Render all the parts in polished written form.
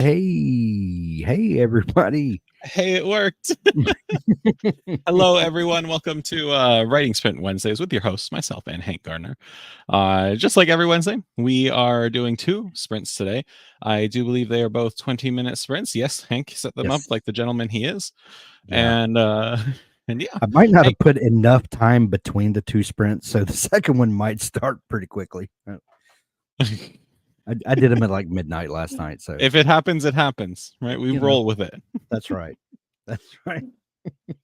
Hey, everybody. Hey, it worked. Hello, everyone. Welcome to Writing Sprint Wednesdays with your hosts, myself and Hank Gardner. Just like every Wednesday, we are doing 2 sprints today. I do believe they are both 20-minute sprints. Yes, Hank set them up Yes. like the gentleman he is. Yeah. And and yeah, I might not Hank, have put enough time between the 2 sprints, so the second one might start pretty quickly. I did them at, like, midnight last night, so if it happens, it happens, right? We you know, roll with it. that's right. That's right.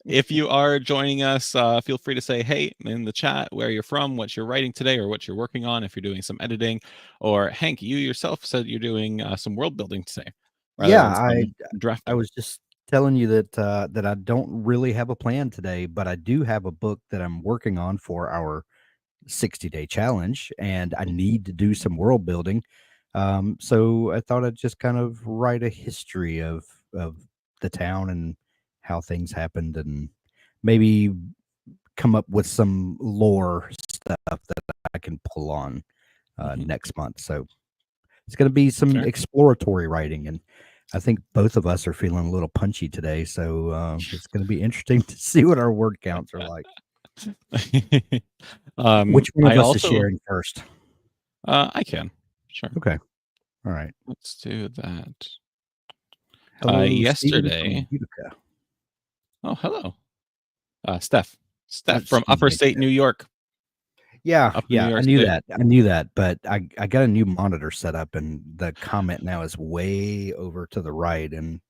If you are joining us, feel free to say hey in the chat where you're from, what you're writing today, or what you're working on. If you're doing some editing, or Hank, you yourself said you're doing some world building today rather Yeah, than I some I drafting. was just telling you that I don't really have a plan today, but I do have a book that I'm working on for our 60-day challenge, and I need to do some world building. So I thought I'd just kind of write a history of the town and how things happened, and maybe come up with some lore stuff that I can pull on Mhm. next month. So it's going to be some Fair. exploratory writing, and I think both of us are feeling a little punchy today. So it's going to be interesting to see what our word counts are like. Which one I of us is also sharing first? I can sure. Okay. All right. Let's do that. Hello, Stephen from Yesterday. Utica. Oh, hello, Steph. Steph from Excuse Upper me. State New York, Yeah, up in New yeah, I York knew State. that. I knew that, but I got a new monitor set up, and the comment now is way over to the right, and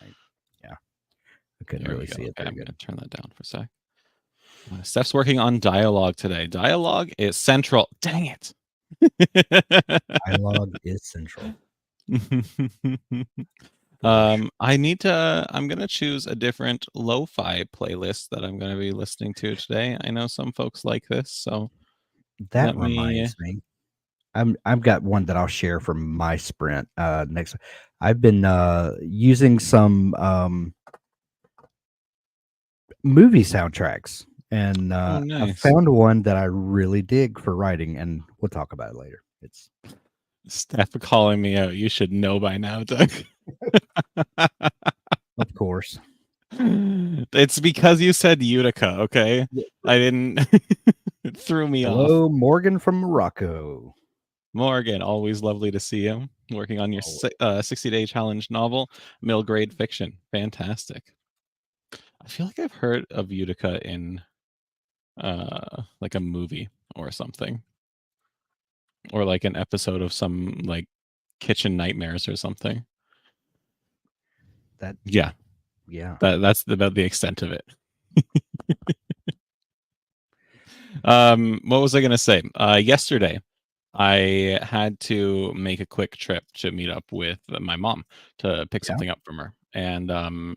I, yeah, I couldn't There we really go. see it Okay, very I'm good. gonna turn that down for a sec. Steph's working on dialogue today. Dialogue is central. Dang it. Dialogue is central. Blush. I'm gonna choose a different lo-fi playlist that I'm gonna be listening to today. I know some folks like this, so That let me reminds me. I've got one that I'll share from my sprint next. I've been using some movie soundtracks, and oh I nice. found one that I really dig for writing, and we'll talk about it later. It's Steph calling me out. You should know by now, Doug. of course. It's because you said Utica, okay? Yeah. I didn't it threw me off. Hello, Morgan from Morocco. Morgan, always lovely to see you. Working on your Oh, 60-day challenge novel, middle grade fiction. Fantastic. I feel like I've heard of Utica in like a movie or something, or like an episode of some like Kitchen Nightmares or something. that Yeah, yeah. that's about the extent of it. What was I gonna say? Yesterday, I had to make a quick trip to meet up with my mom to pick Yeah. something up from her, and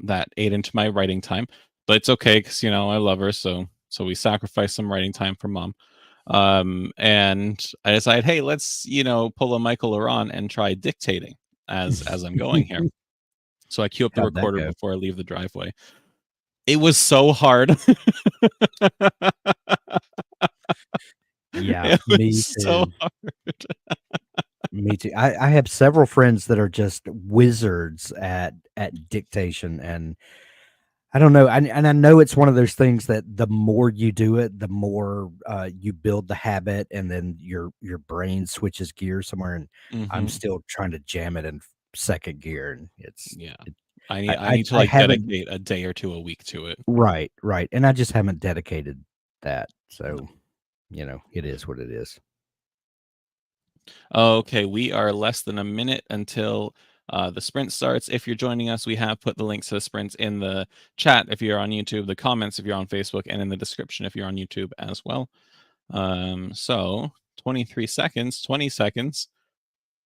that ate into my writing time. But it's okay because I love her, so we sacrificed some writing time for mom. And I decided, hey, let's pull a Michael Laron and try dictating as I'm going here. So I queue up the How'd that recorder go? before I leave the driveway. It was so hard. Yeah, It me was so too. hard. Me too. I have several friends that are just wizards at dictation, and I don't know. And I know it's one of those things that the more you do it, the more you build the habit, and then your brain switches gears somewhere. And I'm Hmm. still trying to jam it in second gear, and it's Yeah. it, I need to I like haven't. dedicate a day or two a week to it. Right, right, and I just haven't dedicated that. No. So it is what it is. Okay, we are less than a minute until the sprint starts. If you're joining us, we have put the links to the sprints in the chat if you're on YouTube, the comments if you're on Facebook, and in the description if you're on YouTube as well. So 23 seconds, 20 seconds,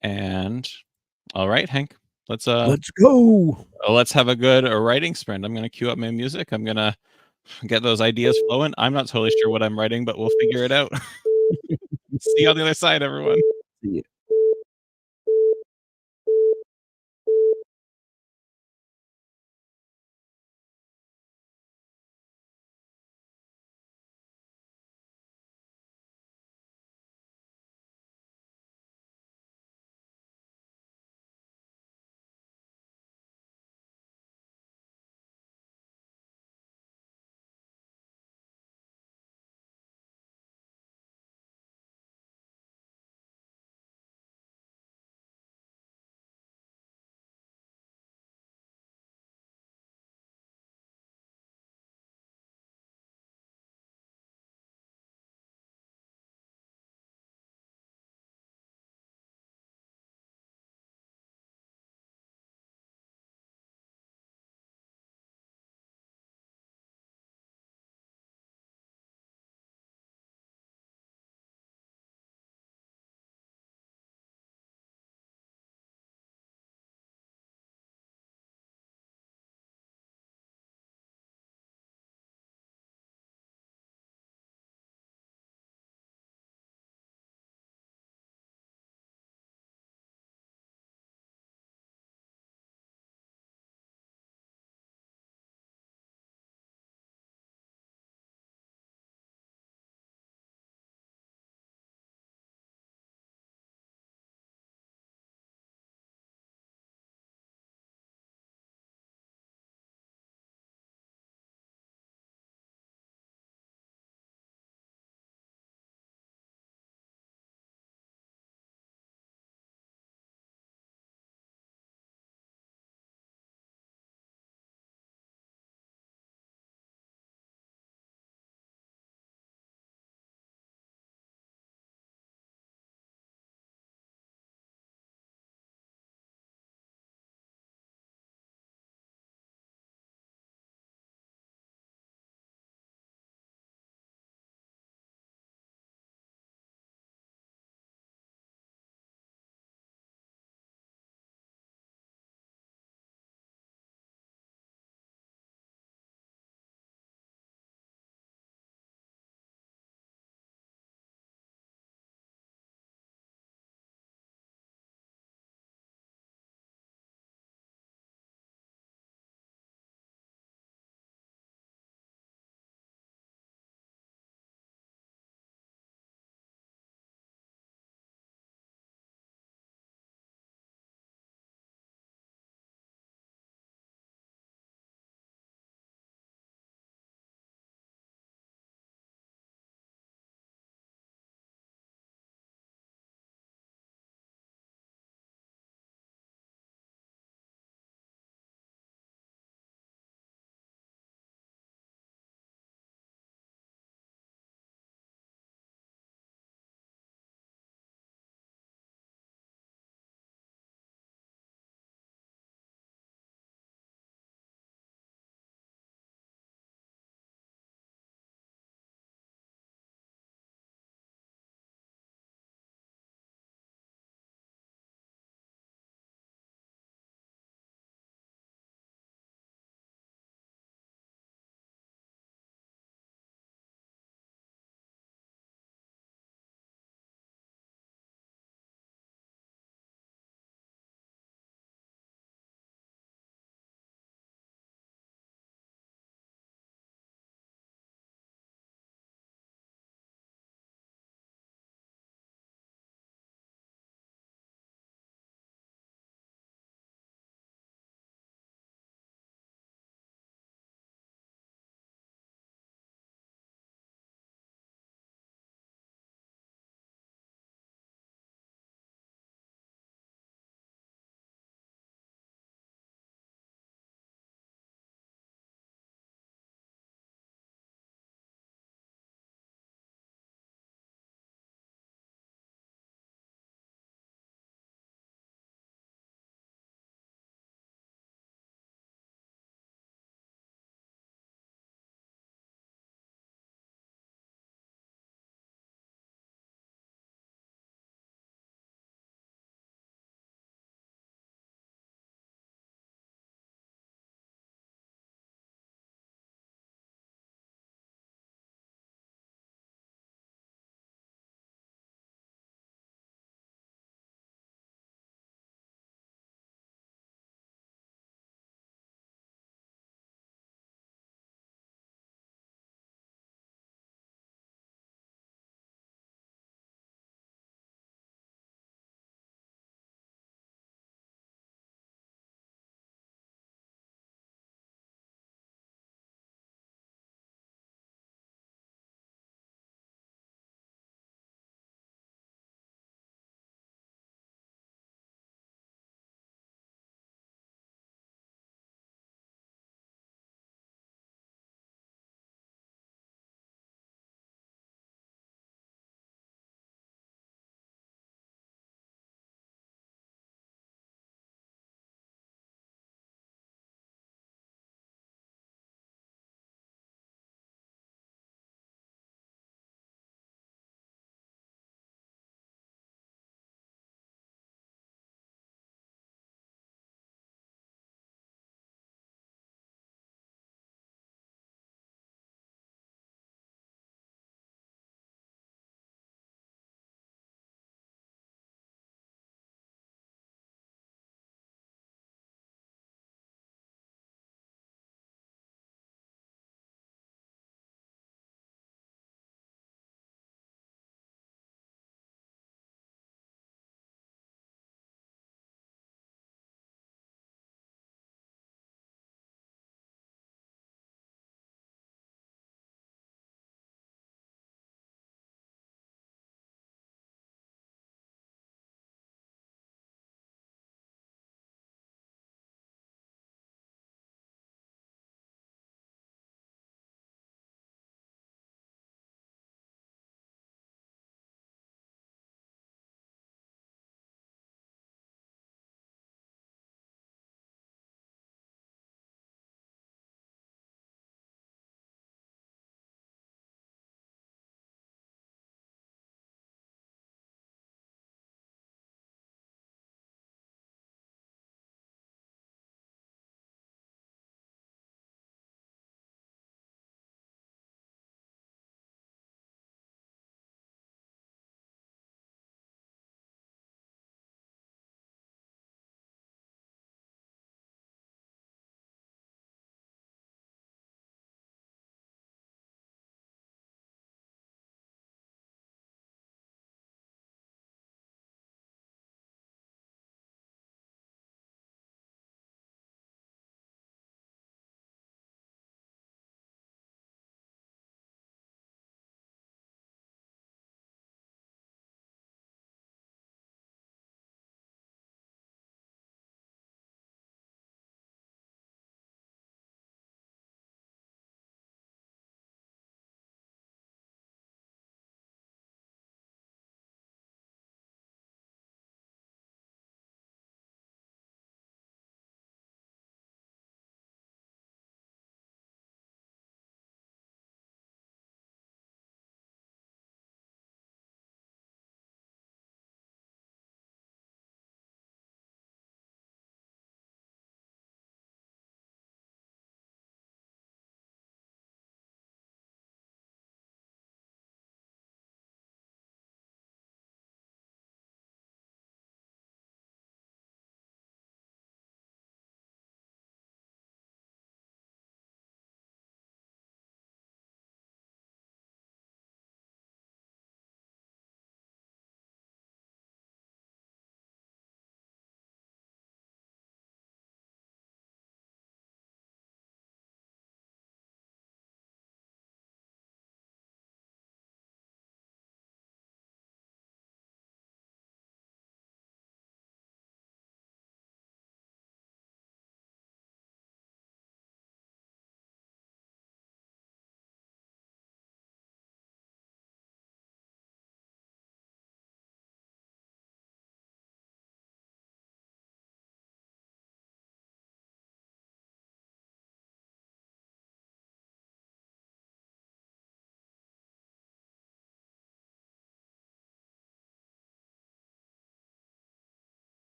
and all right, Hank, let's Let's go. let's have a good writing sprint. I'm gonna cue up my music. I'm gonna get those ideas flowing. I'm not totally sure what I'm writing, but we'll figure it out. See you on the other side, everyone. See ya.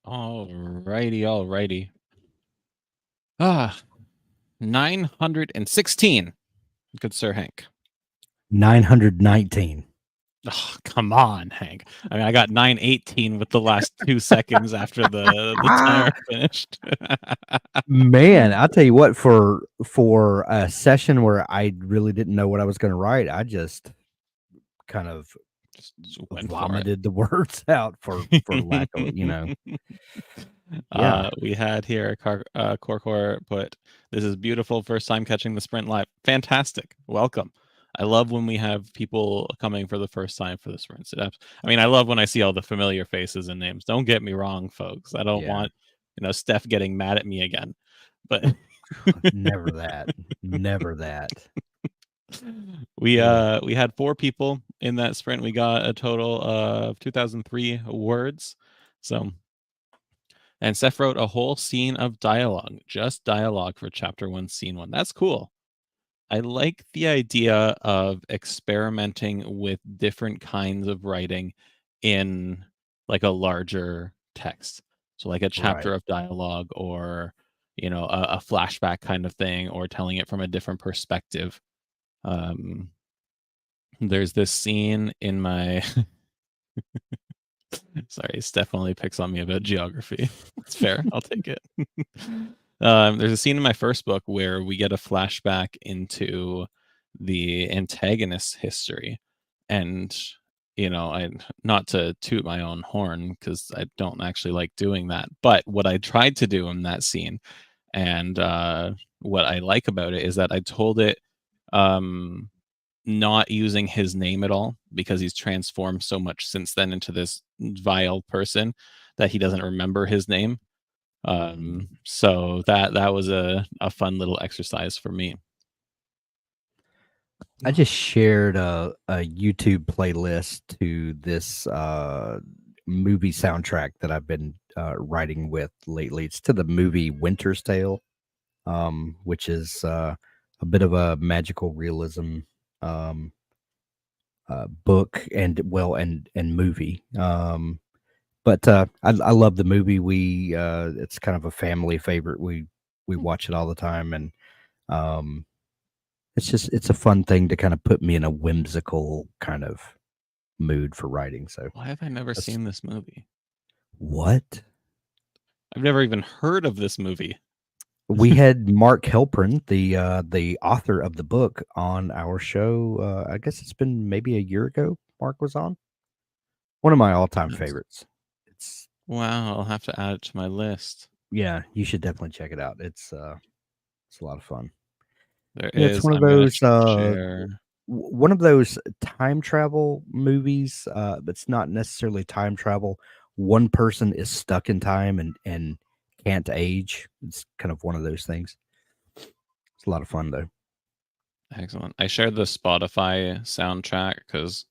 Alrighty. Ah, 916. Good Sir Hank. 919. Oh, come on, Hank. I mean, I got 918 with the last 2 seconds after the timer finished. Man, I'll tell you what, for a session where I really didn't know what I was gonna write, I just kind of Just went for it. vomited the words out for lack of, Yeah. We had here Corcor put, "This is beautiful. First time catching the sprint live. Fantastic. Welcome. I love when we have people coming for the first time for the sprints. I mean, I love when I see all the familiar faces and names. Don't get me wrong, folks. I don't Yeah. want, Steph getting mad at me again. But Never that. Never that. we had 4 people in that sprint. We got a total of 2003 words. So, and Seth wrote a whole scene of dialogue, just dialogue for chapter 1, scene 1. That's cool. I like the idea of experimenting with different kinds of writing in like a larger text. So like a Right. chapter of dialogue, or a flashback kind of thing, or telling it from a different perspective. Um, there's this scene in my sorry, Steph only picks on me about geography. It's fair. I'll take it. There's a scene in my first book where we get a flashback into the antagonist's history. And, I, not to toot my own horn, because I don't actually like doing that. But what I tried to do in that scene, and what I like about it, is that I told it um, not using his name at all, because he's transformed so much since then into this vile person that he doesn't remember his name. So that was a fun little exercise for me. I just shared a YouTube playlist to this movie soundtrack that I've been writing with lately. It's to the movie Winter's Tale, which is a bit of a magical realism um, book and movie. But I love the movie. It's kind of a family favorite. We watch it all the time, and um, it's a fun thing to kind of put me in a whimsical kind of mood for writing. So Why have I never that's seen this movie? what I've never even heard of this movie. we had Mark Helprin, the author of the book, on our show. I guess it's been maybe a year ago. Mark was on, one of my all time That's- favorites. It's Wow, I'll have to add it to my list. Yeah, you should definitely check it out. It's a lot of fun. There Yeah, it's is. one of I'm gonna those share. one of those time travel movies. That's not necessarily time travel. One person is stuck in time and can't age. It's kind of one of those things. It's a lot of fun though. Excellent. I shared the Spotify soundtrack because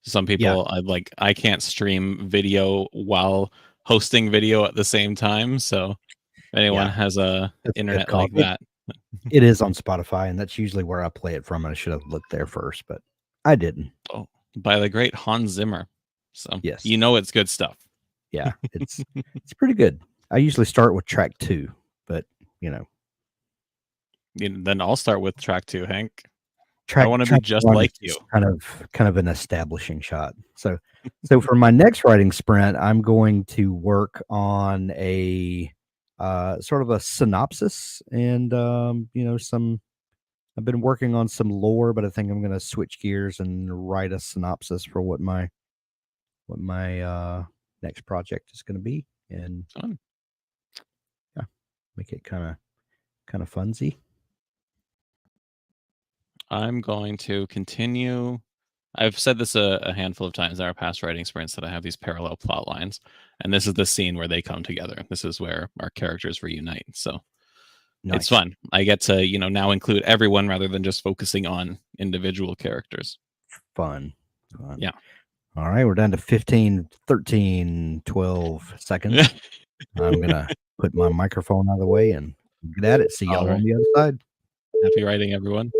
some Yeah, people I can't stream video while hosting video at the same time. So if anyone yeah, has a that's a good internet call. like that, It is on Spotify, and that's usually where I play it from. I should have looked there first, but I didn't. oh, by the great Hans Zimmer. So Yes, it's good stuff. yeah, it's pretty good. I usually start with track 2, but you know, Then I'll start with track 2, Hank. I track want to be track just 1 is like you. just kind of an establishing shot. So for my next writing sprint, I'm going to work on a sort of a synopsis and some I've been working on some lore, but I think I'm going to switch gears and write a synopsis for what my next project is going to be, and Fun. yeah, make it kind of funsy. I'm going to continue. I've said this a handful of times in our past writing sprints, that I have these parallel plot lines, and this is the scene where they come together. This is where our characters reunite. So it's Nice. fun. I get to, now include everyone rather than just focusing on individual characters. Fun. Yeah. All right, we're down to 15, 13, 12 seconds. I'm gonna put my microphone out of the way and get at it. See All y'all on right. the other side. Happy writing, everyone.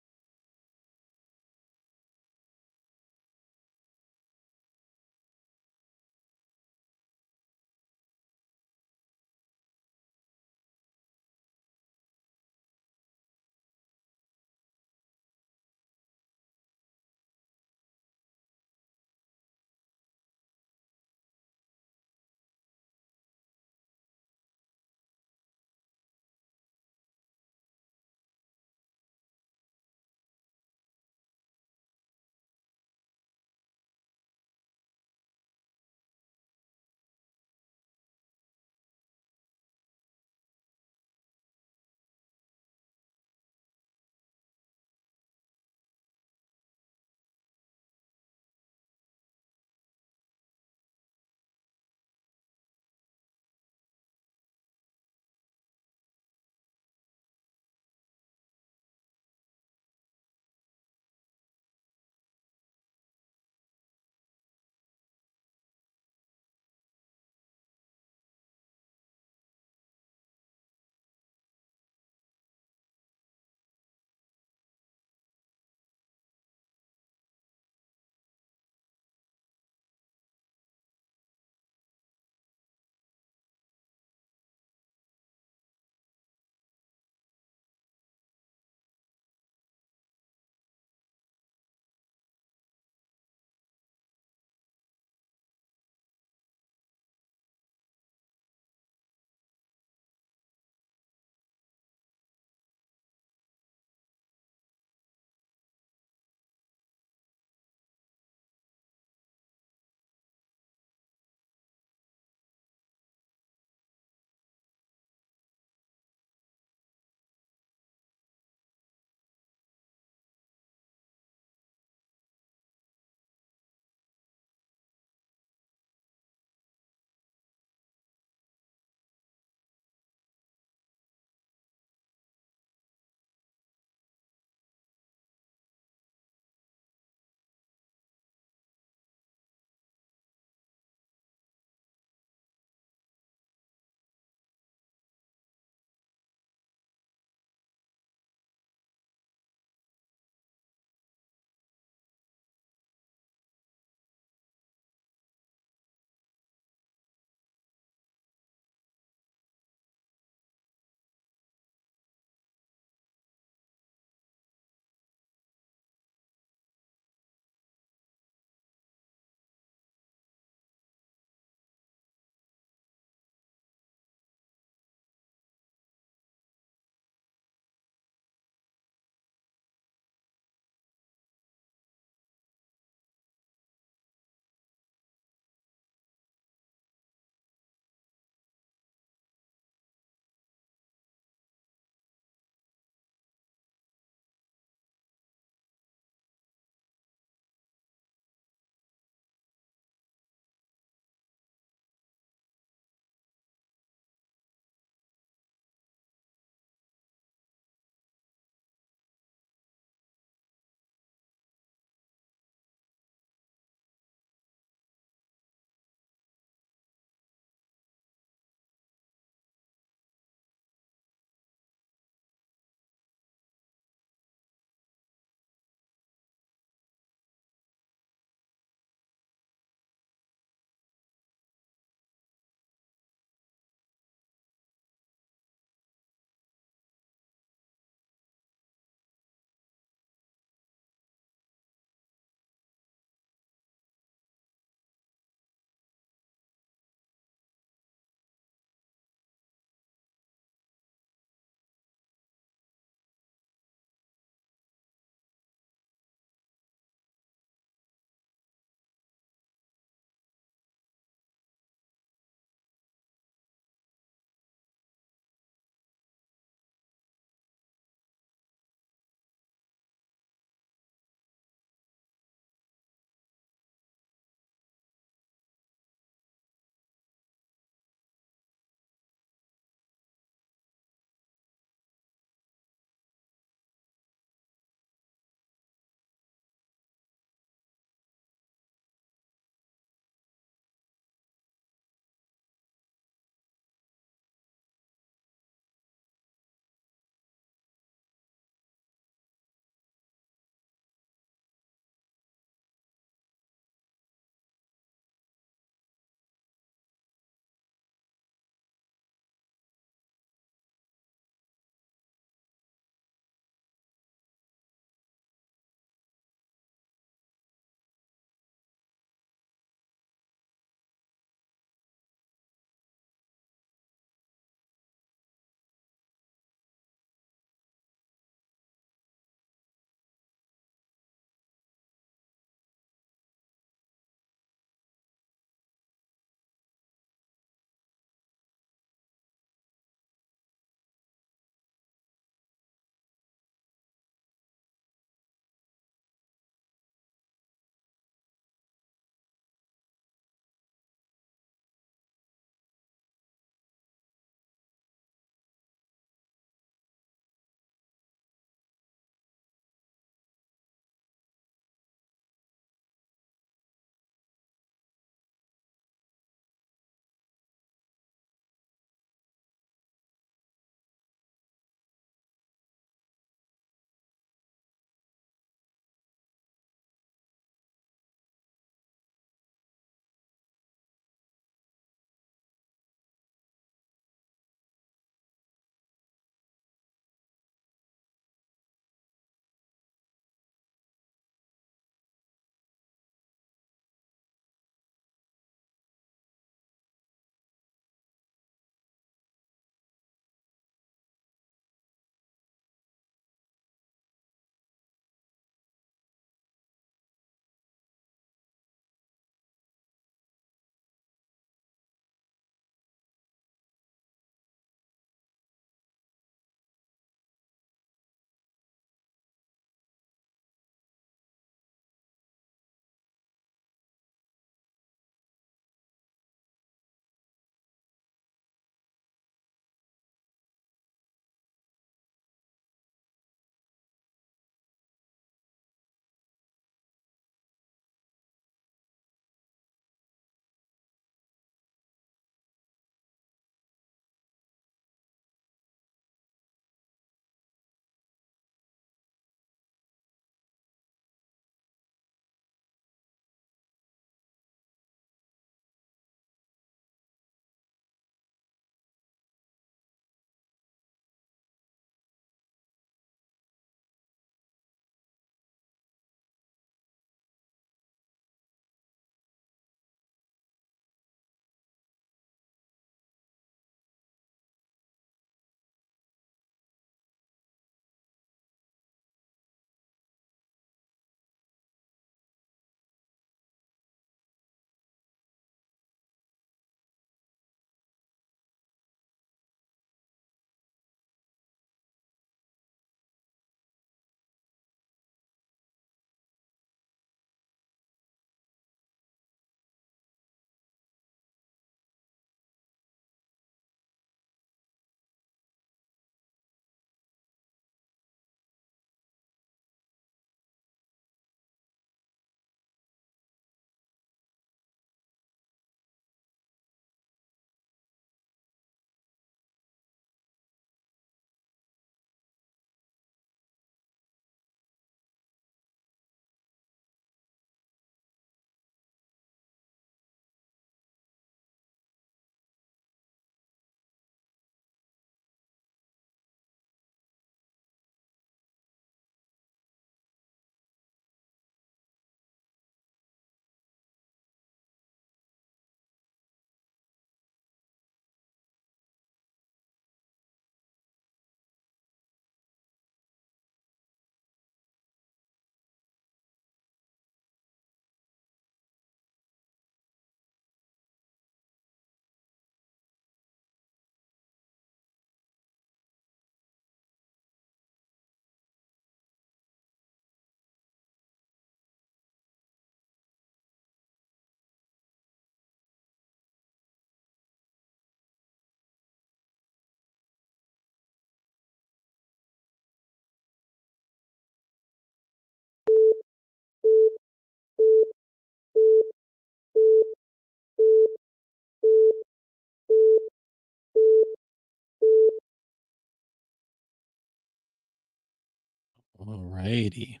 Alrighty.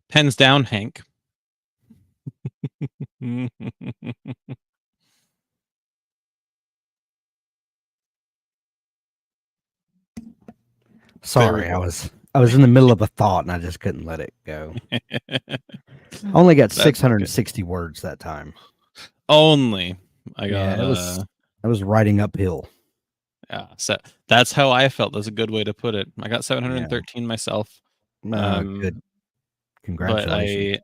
Pens down, Hank. Sorry, Very I was in the middle of a thought and I just couldn't let it go. I only got That's okay. 660 words that time. Only. I Yeah, got I was riding uphill. yeah, so that's how I felt. That's a good way to put it. I got 713 myself. Good. But Congratulations.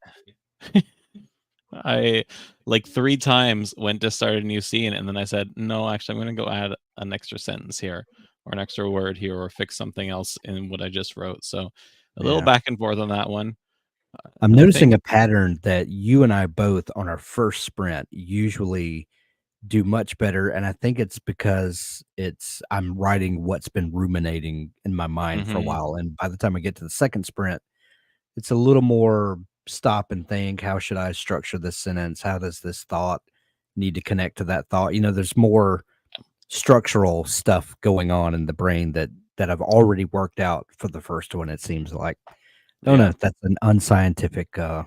I like 3 times went to start a new scene, and then I said, "No, actually, I'm gonna go add an extra sentence here, or an extra word here, or fix something else in what I just wrote." So a little Yeah. back and forth on that one. I'm I noticing think a pattern that you and I both on our first sprint usually do much better, and I think it's because I'm writing what's been ruminating in my mind for a mhm, while, and by the time I get to the second sprint, it's a little more stop and think, "How should I structure this sentence? How does this thought need to connect to that thought?" There's more structural stuff going on in the brain that I've already worked out for the first one, it seems like. I don't know yeah. if that's an unscientific, thought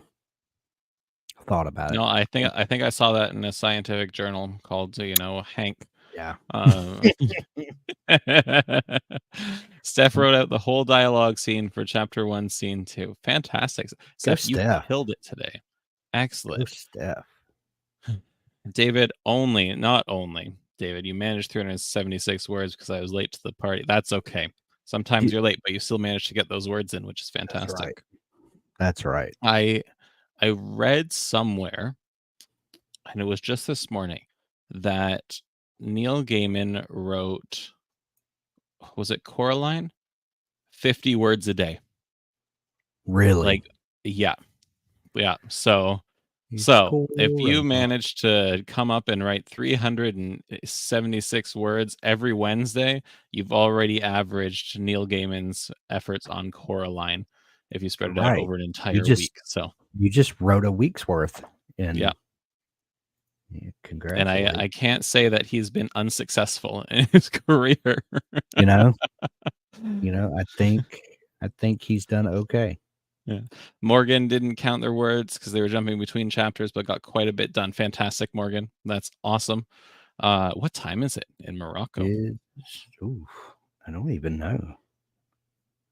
about it. No, I think I saw that in a scientific journal called, Hank. Yeah. Um Steph wrote out the whole dialogue scene for chapter 1, scene 2. Fantastic. Go Steph, you Steph. killed it today. Go Excellent. Steph. David, not only, David, you managed 376 words because I was late to the party. That's okay. Sometimes You you're late, but you still managed to get those words in, which is That's right. fantastic. That's right. I I read somewhere, and it was just this morning, that Neil Gaiman wrote, was it Coraline? 50 words a day. Really. Like, yeah, yeah. So It's So, cool. if you And manage to come up and write 376 words every Wednesday, you've already averaged Neil Gaiman's efforts on Coraline if you spread it out right. over an You entire just week. So, you just wrote a week's worth, yeah, and yeah, and I congratulations. I can't say that he's been unsuccessful in his career. You know? I think he's done okay. Yeah. Morgan didn't count their words because they were jumping between chapters, but got quite a bit done. Fantastic, Morgan. That's awesome. What time is it in Morocco? It's oof, I don't even know.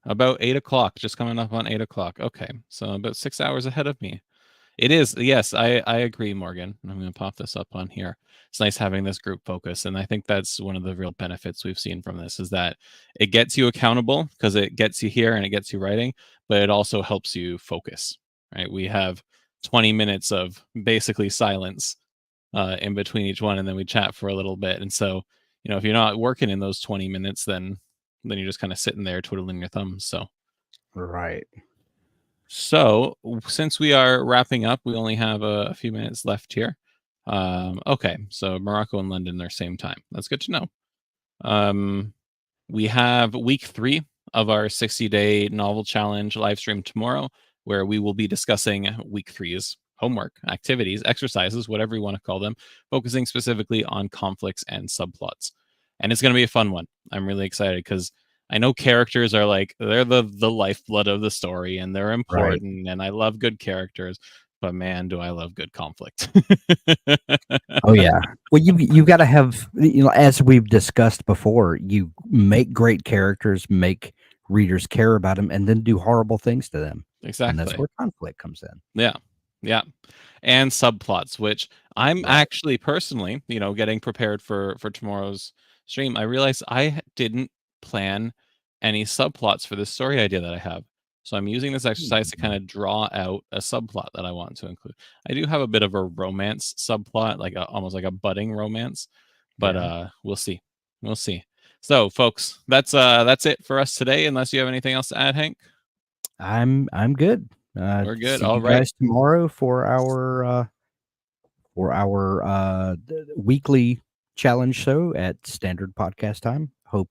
About 8 o'clock, just coming up on 8 o'clock. Okay, so about 6 hours ahead of me. It is, yes, I agree, Morgan. I'm gonna pop this up on here. It's nice having this group focus, and I think that's one of the real benefits we've seen from this is that it gets you accountable because it gets you here and it gets you writing, but it also helps you focus, right? We have 20 minutes of basically silence in between each one, and then we chat for a little bit. And so, if you're not working in those 20 minutes, then you're just kind of sitting there twiddling your thumbs. Right. Since we are wrapping up, we only have a few minutes left here. Okay, so Morocco and London are same time. That's good to know. Um, we have week 3 of our 60-day novel challenge live stream tomorrow, where we will be discussing week 3's homework, activities, exercises, whatever you want to call them, focusing specifically on conflicts and subplots. And it's going to be a fun one. I'm really excited because I know characters are like they're the lifeblood of the story and they're Right. important and I love good characters, but man, do I love good conflict. Oh, yeah. Well, you gotta have as we've discussed before, you make great characters, make readers care about them, and then do horrible things to them, and that's Exactly. where conflict comes in. Yeah. Yeah. And subplots, which I'm Right. actually personally, getting prepared for tomorrow's stream. I realized didn't plan any subplots for this story idea that I have. So I'm using this exercise to kind Mhm. of draw out a subplot that I want to include. I do have a bit of a romance subplot, like almost like a budding romance, but Yeah. we'll see. We'll see. So, folks, that's it for us today. Unless you have anything else to add, Hank, I'm good. we're good. See All you right. guys tomorrow for our weekly challenge show at standard podcast time. Hope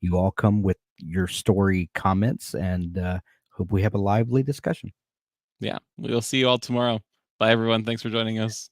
you all come with your story comments and hope we have a lively discussion. Yeah, we'll see you all tomorrow. Bye, everyone. Thanks for joining us.